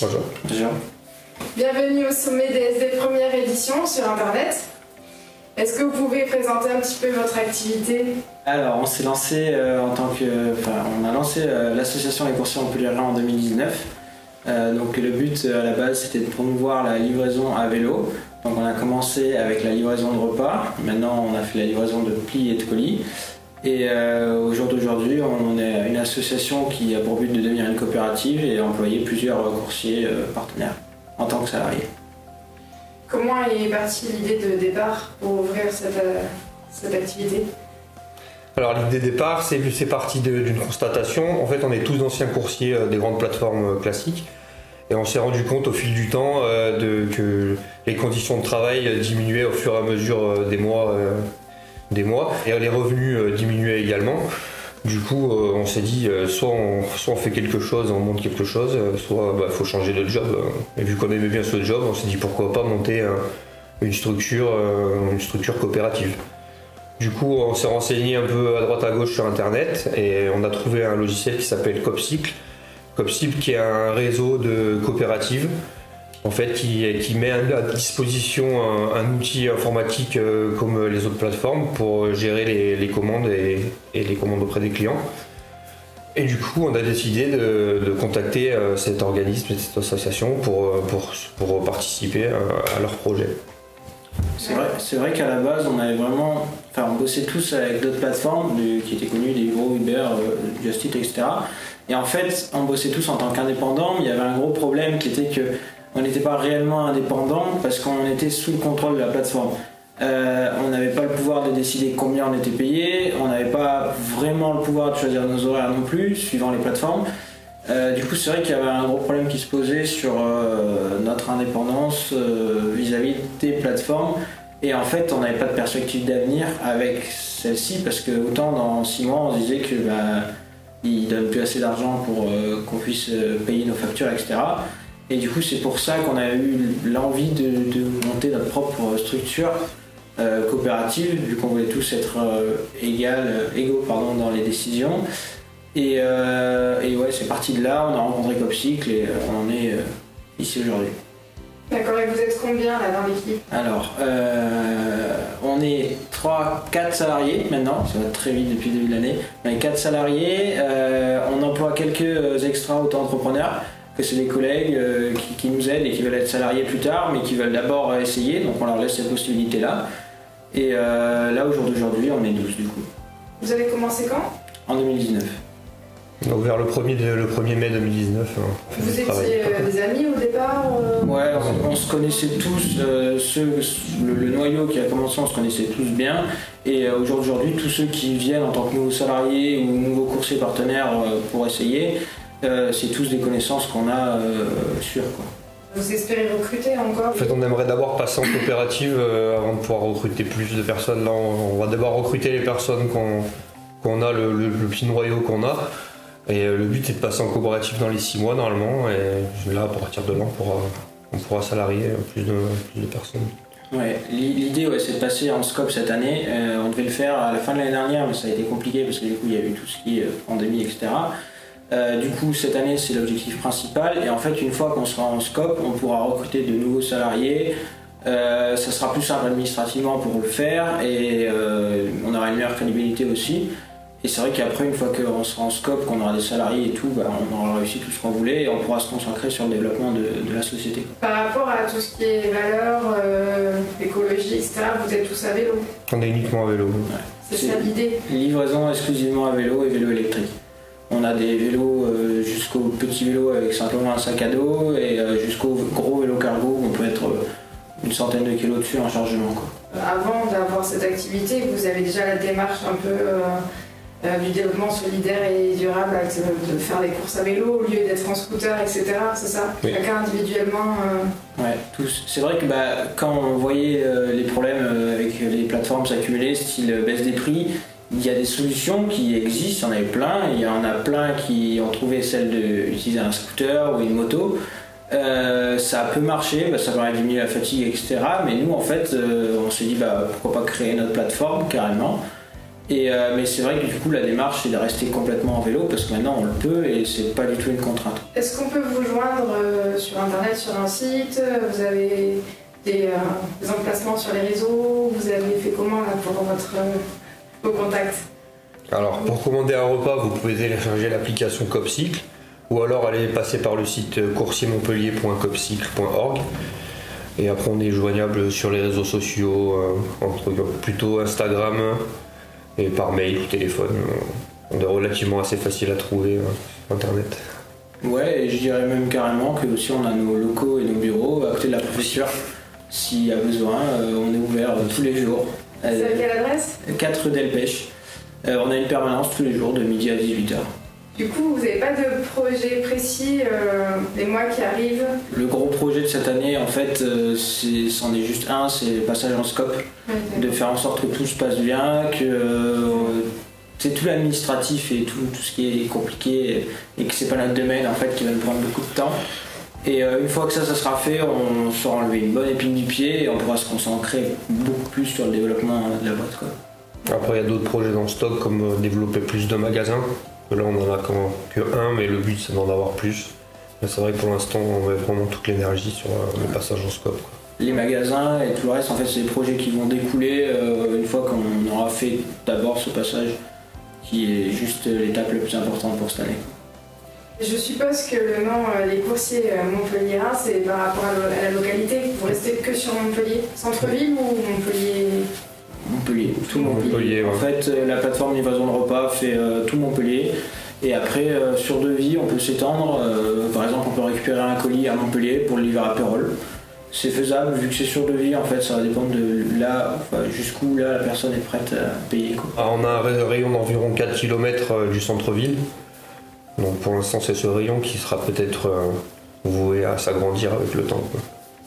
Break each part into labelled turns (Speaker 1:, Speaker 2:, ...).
Speaker 1: Bonjour.
Speaker 2: Bonjour.
Speaker 3: Bienvenue au sommet DSD première édition sur Internet. Est-ce que vous pouvez présenter un petit peu votre activité?
Speaker 2: Alors, on s'est lancé on a lancé l'association Les Coursiers Montpelliérains en 2019. Donc le but à la base c'était de promouvoir la livraison à vélo. Donc on a commencé avec la livraison de repas. Maintenant on a fait la livraison de plis et de colis. Et au jour d'aujourd'hui, on est une association qui a pour but de devenir une coopérative et employer plusieurs coursiers partenaires en tant que salariés.
Speaker 3: Comment est partie l'idée de départ pour ouvrir cette activité?
Speaker 1: Alors l'idée de départ, c'est parti d'une constatation. En fait, on est tous d'anciens coursiers des grandes plateformes classiques. Et on s'est rendu compte au fil du temps que les conditions de travail diminuaient au fur et à mesure des mois. Et les revenus diminuaient également. Du coup, on s'est dit, soit on fait quelque chose, on monte quelque chose, soit il faut changer de job. Et vu qu'on aimait bien ce job, on s'est dit pourquoi pas monter une structure coopérative. Du coup, on s'est renseigné un peu à droite à gauche sur Internet et on a trouvé un logiciel qui s'appelle Copcycle. Copcycle qui est un réseau de coopératives en fait, qui met à disposition un outil informatique comme les autres plateformes pour gérer les commandes et les commandes auprès des clients. Et du coup, on a décidé de contacter cet organisme, cette association pour participer à leur projet.
Speaker 2: C'est vrai qu'à la base, on bossait tous avec d'autres plateformes qui étaient connues, des gros Uber, Just Eat, etc. Et en fait, on bossait tous en tant qu'indépendants, mais il y avait un gros problème qui était que on n'était pas réellement indépendant parce qu'on était sous le contrôle de la plateforme. On n'avait pas le pouvoir de décider combien on était payé, on n'avait pas vraiment le pouvoir de choisir nos horaires non plus, suivant les plateformes. Du coup, c'est vrai qu'il y avait un gros problème qui se posait sur notre indépendance vis-à-vis des plateformes. Et en fait, on n'avait pas de perspective d'avenir avec celle-ci parce que autant dans 6 mois, on se disait que ils ne donnent plus assez d'argent pour qu'on puisse payer nos factures, etc. Et du coup, c'est pour ça qu'on a eu l'envie de monter notre propre structure coopérative, vu qu'on voulait tous être égaux dans les décisions. Et ouais, c'est parti de là, on a rencontré Copcycle et on en est ici aujourd'hui.
Speaker 3: D'accord, et vous êtes combien là dans l'équipe?
Speaker 2: Alors, on est 3-4 salariés maintenant, ça va très vite depuis le début de l'année. On est 4 salariés, on emploie quelques extra auto-entrepreneurs, que c'est des collègues qui nous aident et qui veulent être salariés plus tard, mais qui veulent d'abord essayer, donc on leur laisse cette possibilité-là. Et là, au jour d'aujourd'hui, on est 12 du coup.
Speaker 3: Vous avez commencé quand?
Speaker 2: En 2019.
Speaker 1: Donc vers le 1er mai 2019.
Speaker 3: Vous étiez des amis au départ?
Speaker 2: Ouais, on se connaissait tous, le noyau qui a commencé, on se connaissait tous bien. Et aujourd'hui, tous ceux qui viennent en tant que nouveaux salariés ou nouveaux coursiers partenaires pour essayer, c'est tous des connaissances qu'on a sûres.
Speaker 3: Vous espérez recruter encore?
Speaker 1: En fait, on aimerait d'abord passer en coopérative avant de pouvoir recruter plus de personnes. Là, on va d'abord recruter les personnes qu'on a, le petit noyau qu'on a. Et le but est de passer en coopérative dans les 6 mois normalement. Et là, à partir de là, on pourra salarier plus de personnes.
Speaker 2: Ouais, l'idée c'est de passer en scope cette année. On devait le faire à la fin de l'année dernière, mais ça a été compliqué parce que du coup, il y a eu tout ce qui est pandémie, etc. Du coup, cette année, c'est l'objectif principal. Et en fait, une fois qu'on sera en scope, on pourra recruter de nouveaux salariés. Ça sera plus simple administrativement pour le faire et on aura une meilleure crédibilité aussi. Et c'est vrai qu'après, une fois qu'on sera en scope, qu'on aura des salariés et tout, on aura réussi tout ce qu'on voulait et on pourra se concentrer sur le développement de la société.
Speaker 3: Par rapport à tout ce qui est valeurs, écologie, etc., vous êtes tous à vélo?
Speaker 1: On est uniquement à vélo.
Speaker 2: Ouais.
Speaker 3: C'est ça l'idée?
Speaker 2: Livraison exclusivement à vélo et vélo électrique. On a des vélos jusqu'au petit vélo avec simplement un sac à dos et jusqu'au gros vélo cargo où on peut être une centaine de kilos dessus en chargement.
Speaker 3: Avant d'avoir cette activité, vous avez déjà la démarche un peu du développement solidaire et durable, de faire des courses à vélo au lieu d'être en scooter, etc. C'est ça?
Speaker 2: Oui.
Speaker 3: Chacun individuellement
Speaker 2: Ouais, tous. C'est vrai que quand on voyait les problèmes avec les plateformes s'accumuler, style baisse des prix, il y a des solutions qui existent, il y en avait plein. Il y en a plein qui ont trouvé celle d'utiliser un scooter ou une moto. Ça peut marcher, ça permet de diminuer la fatigue, etc. Mais nous, en fait, on s'est dit pourquoi pas créer notre plateforme carrément. Mais c'est vrai que du coup la démarche c'est de rester complètement en vélo parce que maintenant on le peut et c'est pas du tout une contrainte.
Speaker 3: Est-ce qu'on peut vous joindre sur internet, sur un site? Vous avez des emplacements sur les réseaux? Vous avez fait comment là, pour vos contacts?
Speaker 1: Alors pour commander un repas, vous pouvez télécharger l'application Copcycle ou alors aller passer par le site coursiermontpellier.copcycle.org. Et après on est joignable sur les réseaux sociaux, plutôt Instagram et par mail ou téléphone. On est relativement assez facile à trouver sur internet.
Speaker 2: Ouais, et je dirais même carrément que aussi on a nos locaux et nos bureaux à côté de la préfecture. S'il y a besoin, on est ouvert tous les jours.
Speaker 3: C'est à quelle adresse?
Speaker 2: 4 Delpech. On a une permanence tous les jours de midi à 18h.
Speaker 3: Du coup, vous n'avez pas de projet précis des mois qui arrivent? Le
Speaker 2: gros projet de cette année, en fait, c'en est juste un, c'est le passage en scope. Ouais, de faire en sorte que tout se passe bien, que c'est tout l'administratif et tout ce qui est compliqué et que c'est pas notre domaine en fait qui va nous prendre beaucoup de temps. Et une fois que ça sera fait, on saura enlever une bonne épine du pied et on pourra se concentrer beaucoup plus sur le développement de la boîte, quoi.
Speaker 1: Après, il y a d'autres projets dans le stock comme développer plus de magasins. Là, on en a que un, mais le but c'est d'en avoir plus. Mais c'est vrai que pour l'instant, on met vraiment toute l'énergie sur le passage en scope, quoi.
Speaker 2: Les magasins et tout le reste, en fait, c'est des projets qui vont découler une fois qu'on aura fait d'abord ce passage qui est juste l'étape la plus importante pour cette année.
Speaker 3: Je suppose que le nom Les Coursiers Montpelliérains, c'est par rapport à la localité. Vous restez que sur Montpellier, centre-ville ou Montpellier?
Speaker 2: Montpellier, tout Montpellier.
Speaker 1: Ouais.
Speaker 2: En fait, la plateforme livraison de repas fait tout Montpellier. Et après, sur devis, on peut s'étendre. Par exemple, on peut récupérer un colis à Montpellier pour le livrer à Pérols. C'est faisable, vu que c'est sur devis, en fait, ça va dépendre de là, jusqu'où là la personne est prête à payer, quoi.
Speaker 1: Ah, on a un rayon d'environ 4 km du centre-ville. Donc pour l'instant, c'est ce rayon qui sera peut-être voué à s'agrandir avec le temps, quoi.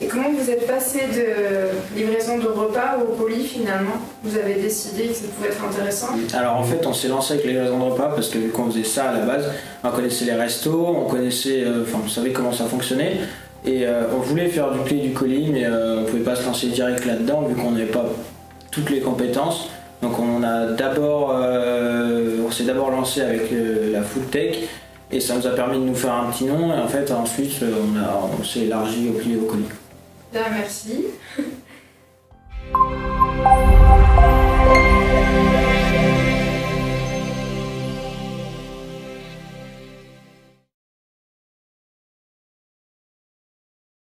Speaker 3: Et comment vous êtes passé de livraison de repas au colis finalement? Vous avez décidé que ça pouvait être intéressant?
Speaker 2: Alors en fait, on s'est lancé avec les livraisons de repas parce que vu qu'on faisait ça à la base, on connaissait les restos, on connaissait, on savait comment ça fonctionnait. Et on voulait faire du pli et du colis, mais on ne pouvait pas se lancer direct là-dedans vu qu'on n'avait pas toutes les compétences. Donc on s'est d'abord lancé avec la food tech et ça nous a permis de nous faire un petit nom. Et en fait ensuite on s'est élargi au pli et au colis.
Speaker 3: Bien, merci.